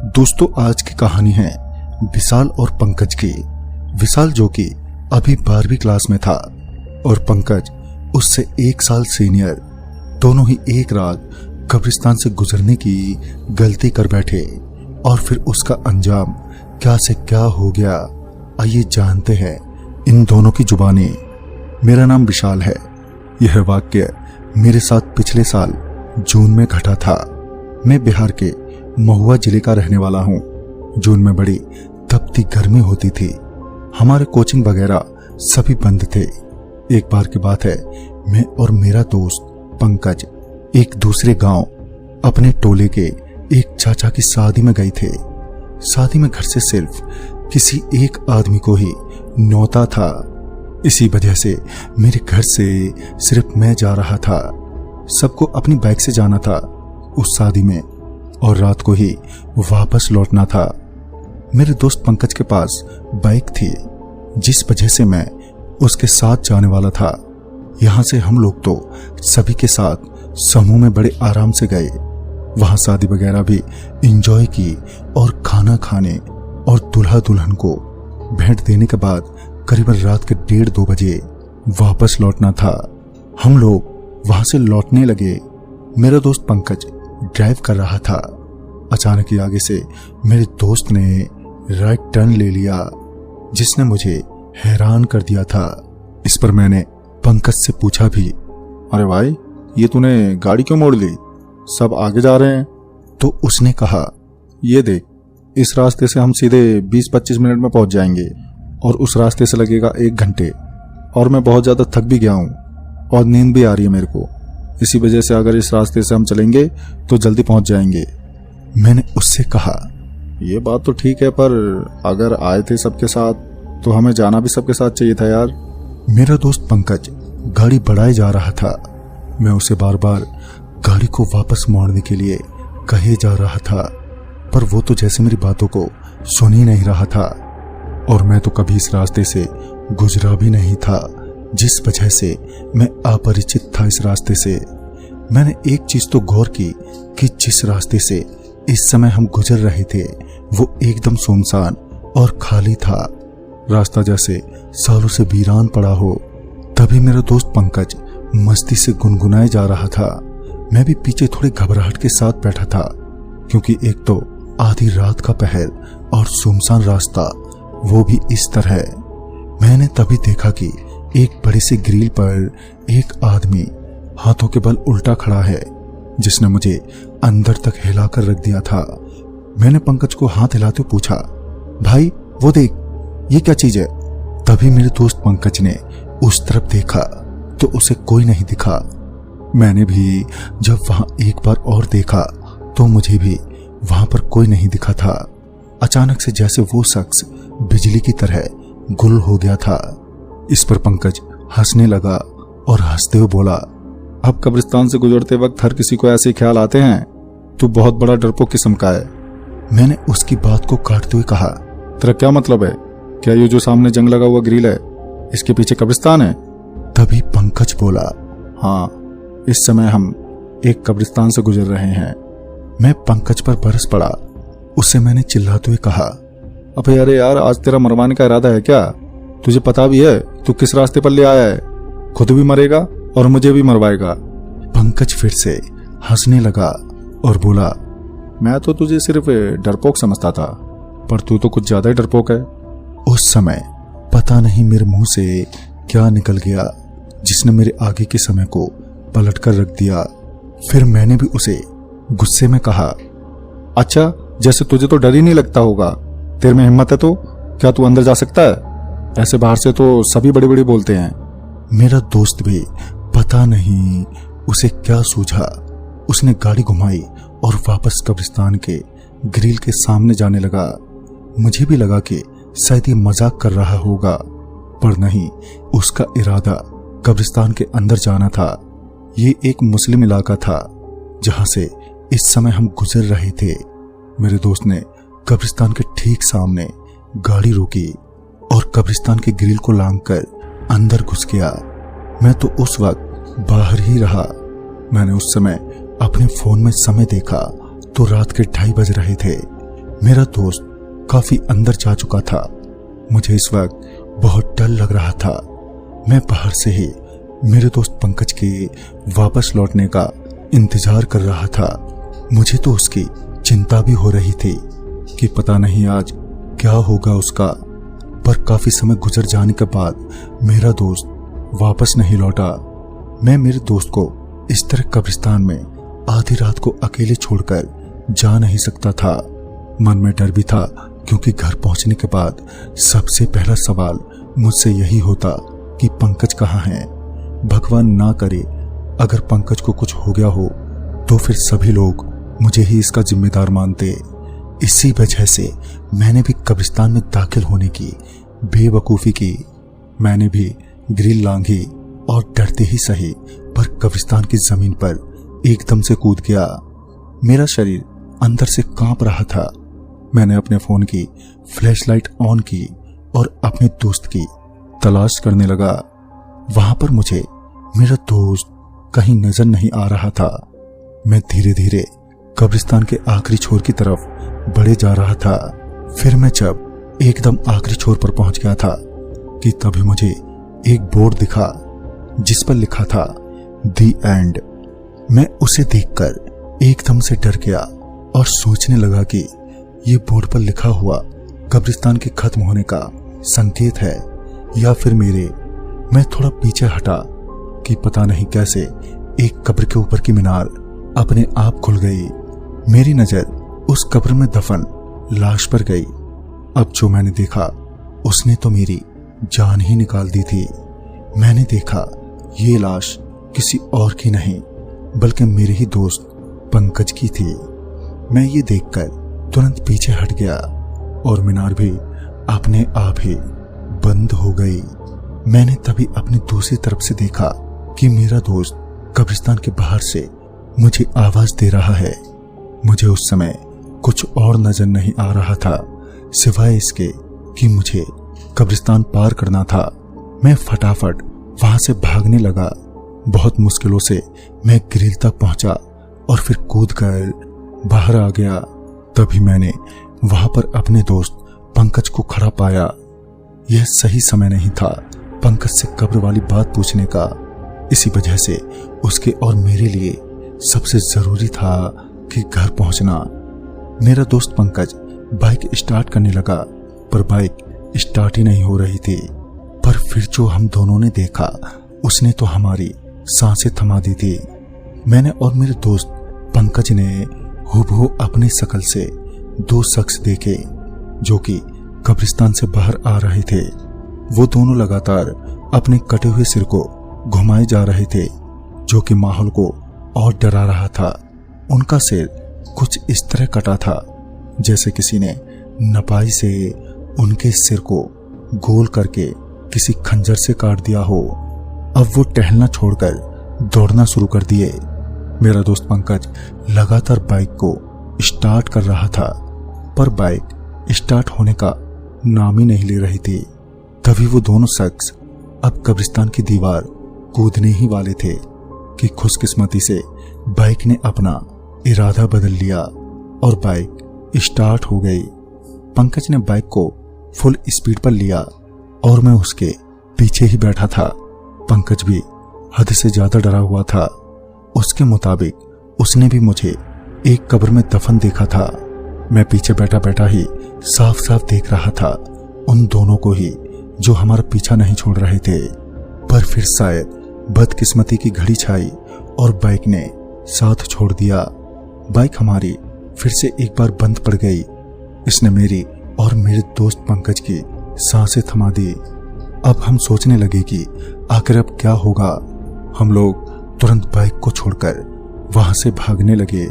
दोस्तों, आज की कहानी है विशाल और पंकज की। विशाल जो कि अभी 12वीं क्लास में था और पंकज उससे 1 साल सीनियर। दोनों ही एक रात कब्रिस्तान से गुजरने की गलती कर बैठे और फिर उसका अंजाम क्या से क्या हो गया, आइए जानते हैं इन दोनों की जुबानी। मेरा नाम विशाल है। यह वाक्य मेरे साथ पिछले साल जून में घटा था। मैं बिहार के महुआ जिले का रहने वाला हूँ। जून में बड़ी तपती गर्मी होती थी। हमारे कोचिंग वगैरह सभी बंद थे। एक बार की बात है, मैं और मेरा दोस्त पंकज एक दूसरे गांव अपने टोले के एक चाचा की शादी में गए थे। शादी में घर से सिर्फ किसी एक आदमी को ही न्योता था। इसी वजह से मेरे घर से सिर्फ मैं जा रहा था। सबको अपनी बाइक से जाना था उस शादी में और रात को ही वापस लौटना था। मेरे दोस्त पंकज के पास बाइक थी, जिस वजह से मैं उसके साथ जाने वाला था। यहाँ से हम लोग तो सभी के साथ समूह में बड़े आराम से गए। वहां शादी वगैरह भी एंजॉय की और खाना खाने और दूल्हा दुल्हन को भेंट देने के बाद करीबन रात के 1:30-2 बजे वापस लौटना था। हम लोग वहां से लौटने लगे। मेरा दोस्त पंकज ड्राइव कर रहा था। अचानक ही आगे से मेरे दोस्त ने राइट टर्न ले लिया, जिसने मुझे हैरान कर दिया था। इस पर मैंने पंकज से पूछा भी, अरे भाई, ये तूने गाड़ी क्यों मोड़ ली? सब आगे जा रहे हैं। तो उसने कहा, ये देख, इस रास्ते से हम सीधे 20-25 मिनट में पहुंच जाएंगे और उस रास्ते से लगेगा 1 घंटे। और मैं बहुत ज्यादा थक भी गया हूं और नींद भी आ रही है मेरे को। इसी वजह से अगर इस रास्ते से हम चलेंगे तो जल्दी पहुंच जाएंगे। मैंने उससे कहा, ये बात तो ठीक है, पर अगर आए थे सबके साथ तो हमें जाना भी सबके साथ चाहिए था यार। मेरा दोस्त पंकज गाड़ी बढ़ाए जा रहा था। मैं उसे बार बार गाड़ी को वापस मोड़ने के लिए कहे जा रहा था, पर वो तो जैसे मेरी बातों को सुन ही नहीं रहा था। और मैं तो कभी इस रास्ते से गुजरा भी नहीं था, जिस वजह से मैं अपरिचित था इस रास्ते से। मैंने एक चीज तो गौर की कि जिस रास्ते से इस समय हम गुजर रहे थे वो एकदम सुनसान और खाली था, रास्ता जैसे सालों से वीरान पड़ा हो। तभी मेरा दोस्त पंकज मस्ती से गुनगुनाए जा रहा था। मैं भी पीछे थोड़ी घबराहट के साथ बैठा था, क्योंकि एक तो आधी रात का पहर और सुनसान रास्ता, वो भी इस तरह। मैंने तभी देखा कि एक बड़ी सी ग्रिल पर एक आदमी हाथों के बल उल्टा खड़ा है, जिसने मुझे अंदर तक हिलाकर रख दिया था। मैंने पंकज को हाथ हिलाते पूछा, भाई वो देख, ये क्या चीज है? तभी मेरे दोस्त पंकज ने उस तरफ देखा तो उसे कोई नहीं दिखा। मैंने भी जब वहां एक बार और देखा तो मुझे भी वहां पर कोई नहीं दिखा था। अचानक से जैसे वो शख्स बिजली की तरह गुल हो गया था। इस पर पंकज हंसने लगा और हंसते हुए बोला, अब कब्रिस्तान से गुजरते वक्त हर किसी को ऐसे ख्याल आते हैं, तू बहुत बड़ा डरपोक किस्म का है। मैंने उसकी बात को काटते हुए कहा, तेरा क्या मतलब है? क्या ये जो सामने जंग लगा हुआ ग्रिल है, इसके पीछे कब्रिस्तान है? तभी पंकज बोला, हाँ, इस समय हम एक कब्रिस्तान से गुजर रहे हैं। मैं पंकज पर बरस पड़ा। उससे मैंने चिल्लाते हुए कहा, अबे अरे यार, आज तेरा मरवाने का इरादा है क्या? तुझे पता भी है तू किस रास्ते पर ले आया है? खुद भी मरेगा और मुझे भी मरवाएगा। पंकज फिर से हंसने लगा और बोला, मैं तो तुझे सिर्फ डरपोक समझता था, पर तू तो कुछ ज्यादा ही डरपोक है। उस समय पता नहीं मेरे मुंह से क्या निकल गया, जिसने मेरे आगे के समय को पलट कर रख दिया। फिर मैंने भी उसे गुस्से में कहा, अच्छा, जैसे तुझे तो डर ही नहीं लगता होगा, तेरे में हिम्मत है तो क्या तू अंदर जा सकता है? ऐसे बाहर से तो सभी बड़े बड़े बोलते हैं। मेरा दोस्त भी पता नहीं उसे क्या सूझा, उसने गाड़ी घुमाई और वापस कब्रिस्तान के ग्रिल के सामने जाने लगा। मुझे भी लगा कि शायद ये मजाक कर रहा होगा, पर नहीं, उसका इरादा कब्रिस्तान के अंदर जाना था। ये एक मुस्लिम इलाका था जहां से इस समय हम गुजर रहे थे। मेरे दोस्त ने कब्रिस्तान के ठीक सामने गाड़ी रोकी और कब्रिस्तान के ग्रिल को लांघकर अंदर घुस गया। मैं तो उस वक्त बाहर ही रहा। मैंने उस समय अपने फोन में समय देखा तो रात के 2:30 बज रहे थे। मेरा दोस्त काफी अंदर जा चुका था। मुझे इस वक्त बहुत डर लग रहा था। मैं बाहर से ही मेरे दोस्त पंकज के वापस लौटने का इंतजार कर रहा था। मुझे तो उसकी चिंता भी हो रही थी कि पता नहीं आज क्या होगा उसका। पर काफी समय गुजर जाने के बाद मेरा दोस्त वापस नहीं लौटा। मैं मेरे दोस्त को इस तरह कब्रिस्तान में आधी रात को अकेले छोड़कर जा नहीं सकता था। मन में डर भी था, क्योंकि घर पहुंचने के बाद सबसे पहला सवाल मुझसे यही होता कि पंकज कहाँ है। भगवान ना करे अगर पंकज को कुछ हो गया हो तो फिर सभी लोग मुझे ही इसका जिम्मेदार मानते। इसी वजह से मैंने भी कब्रिस्तान में दाखिल होने की बेवकूफी की। मैंने भी ग्रिल लांघी और डरते ही सही पर कब्रिस्तान की जमीन पर एकदम से कूद गया। मेरा शरीर अंदर से कांप रहा था। मैंने अपने फोन की फ्लैशलाइट ऑन की और अपने दोस्त की तलाश करने लगा। वहां पर मुझे मेरा दोस्त कहीं नजर नहीं आ रहा था। मैं धीरे धीरे कब्रिस्तान के आखिरी छोर की तरफ बढ़े जा रहा था। फिर मैं जब एकदम आखिरी छोर पर पहुंच गया था कि तभी मुझे एक बोर्ड दिखा जिस पर लिखा था दी एंड। मैं उसे देखकर एकदम से डर गया और सोचने लगा कि ये बोर्ड पर लिखा हुआ कब्रिस्तान के खत्म होने का संकेत है या फिर मैं थोड़ा पीछे हटा कि पता नहीं कैसे एक कब्र के ऊपर की मीनार अपने आप खुल गई। मेरी नजर उस कब्र में दफन लाश पर गई। अब जो मैंने देखा उसने तो मेरी जान ही निकाल दी थी। मैंने देखा ये लाश किसी और की नहीं बल्कि मेरे ही दोस्त पंकज की थी। मैं ये देखकर तुरंत पीछे हट गया और मीनार भी अपने आप ही बंद हो गई। मैंने तभी अपनी दूसरी तरफ से देखा कि मेरा दोस्त कब्रिस्तान के बाहर से मुझे आवाज दे रहा है। मुझे उस समय कुछ और नजर नहीं आ रहा था सिवाय इसके कि मुझे कब्रिस्तान पार करना था। मैं फटाफट वहां से भागने लगा। बहुत मुश्किलों से मैं ग्रिल तक पहुंचा और फिर कूदकर बाहर आ गया। तभी मैंने वहां पर अपने दोस्त पंकज को खड़ा पाया। यह सही समय नहीं था पंकज से कब्र वाली बात पूछने का। इसी वजह से उसके और मेरे लिए सबसे जरूरी था कि घर पहुंचना। मेरा दोस्त पंकज बाइक स्टार्ट करने लगा पर बाइक स्टार्ट ही नहीं हो रही थी। पर फिर जो हम दोनों ने देखा उसने तो हमारी सांसें थमा दी थी। मैंने और मेरे दोस्त पंकज ने हूबहू अपनी शकल से दो शख्स देखे जो कि कब्रिस्तान से बाहर आ रहे थे। वो दोनों लगातार अपने कटे हुए सिर को घुमाए जा रहे थे जो कि माहौल को और डरा रहा था। उनका सिर कुछ इस तरह कटा था जैसे किसी ने नपाई से उनके सिर को गोल करके किसी खंजर से काट दिया हो। अब वो टहलना छोड़कर दौड़ना शुरू कर दिए। मेरा दोस्त पंकज लगातार बाइक को स्टार्ट कर रहा था पर बाइक स्टार्ट होने का नाम ही नहीं ले रही थी। तभी वो दोनों शख्स अब कब्रिस्तान की दीवार कूदने ही वाले थे कि खुशकिस्मती से बाइक ने अपना इरादा बदल लिया और बाइक स्टार्ट हो गई। पंकज ने बाइक को फुल स्पीड पर लिया और मैं उसके पीछे ही बैठा था। पंकज भी हद से ज्यादा डरा हुआ था। उसके मुताबिक उसने भी मुझे एक कब्र में दफन देखा था। मैं पीछे बैठा बैठा ही साफ साफ देख रहा था उन दोनों को ही जो हमारा पीछा नहीं छोड़ रहे थे। पर फिर शायद बदकिस्मती की घड़ी छाई और बाइक ने साथ छोड़ दिया। बाइक हमारी फिर से एक बार बंद पड़ गई। इसने मेरी और मेरे दोस्त पंकज की सांसें थमा दी। अब हम सोचने लगे कि आखिर अब क्या होगा। हम लोग तुरंत बाइक को छोड़कर वहां से भागने लगे।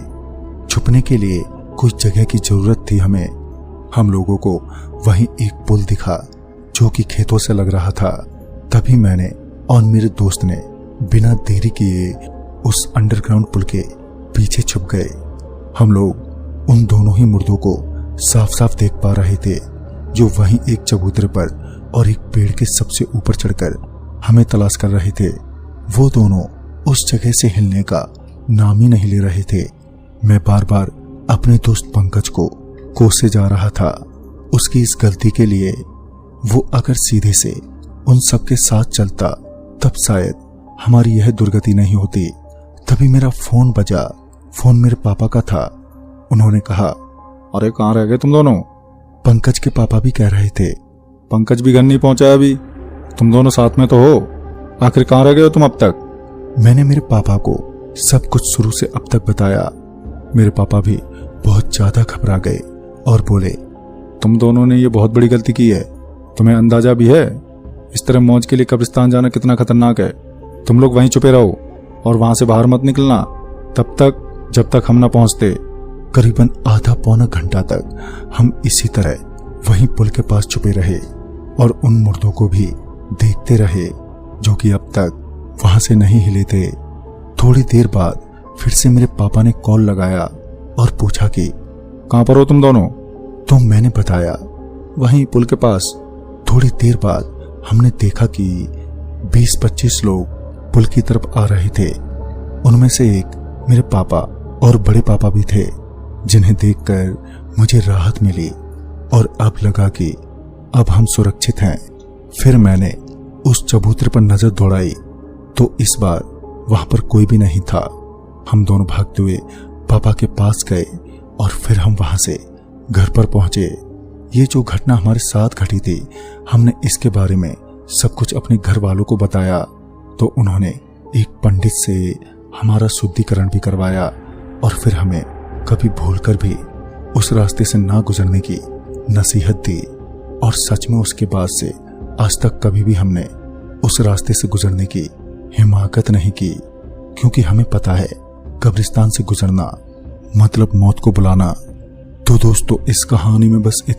छुपने के लिए कुछ जगह की जरूरत थी हमें। हम लोगों को वहीं एक पुल दिखा जो कि खेतों से लग रहा था। तभी मैंने और मेरे दोस्त ने बिना देरी किए उस अंडरग्राउंड पुल के पीछे छुप गए। हम लोग उन दोनों ही मुर्दों को साफ साफ देख पा रहे थे जो वहीं एक चबूतरे पर और एक पेड़ के सबसे ऊपर चढ़कर हमें तलाश कर रहे थे। वो दोनों उस जगह से हिलने का नाम ही नहीं ले रहे थे। मैं बार बार अपने दोस्त पंकज को कोसे जा रहा था। उसकी इस गलती के लिए वो अगर सीधे से उन सबके साथ चलता तब शायद हमारी यह दुर्गति नहीं होती। तभी मेरा फोन बजा। फोन मेरे पापा का था। उन्होंने कहा, अरे कहाँ रह गए तुम दोनों? पंकज के पापा भी कह रहे थे, पंकज भी घर नहीं पहुंचा अभी? तुम दोनों साथ में तो हो, आखिर कहाँ रह गए हो तुम अब तक? मैंने मेरे पापा को सब कुछ शुरू से अब तक बताया। मेरे पापा भी बहुत ज्यादा घबरा गए और बोले, तुम दोनों ने ये बहुत बड़ी गलती की है। तुम्हें अंदाजा भी है इस तरह मौज के लिए कब्रिस्तान जाना कितना खतरनाक है? तुम लोग वहीं छुपे रहो और वहां से बाहर मत निकलना तब तक जब तक हम न पहुंचते। करीबन आधा पौना घंटा तक हम इसी तरह वहीं पुल के पास छुपे रहे और उन मुर्दों को भी देखते रहे जो कि अब तक वहां से नहीं हिले थे। थोड़ी देर बाद फिर से मेरे पापा ने कॉल लगाया और पूछा कि कहां पर हो तुम दोनों? तो मैंने बताया, वहीं पुल के पास। थोड़ी देर बाद हमने देखा कि 20-25 लोग पुल की तरफ आ रहे थे। उनमें से एक मेरे पापा और बड़े पापा भी थे, जिन्हें देखकर मुझे राहत मिली और अब लगा कि अब हम सुरक्षित हैं। फिर मैंने उस चबूतरे पर नजर दौड़ाई तो इस बार वहां पर कोई भी नहीं था। हम दोनों भागते हुए पापा के पास गए और फिर हम वहां से घर पर पहुंचे। ये जो घटना हमारे साथ घटी थी, हमने इसके बारे में सब कुछ अपने घर वालों को बताया तो उन्होंने एक पंडित से हमारा शुद्धिकरण भी करवाया और फिर हमें कभी भूलकर भी उस रास्ते से ना गुजरने की नसीहत दी। और सच में उसके बाद से आज तक कभी भी हमने उस रास्ते से गुजरने की हिमाकत नहीं की, क्योंकि हमें पता है कब्रिस्तान से गुजरना मतलब मौत को बुलाना। तो दोस्तों, इस कहानी में बस इतना।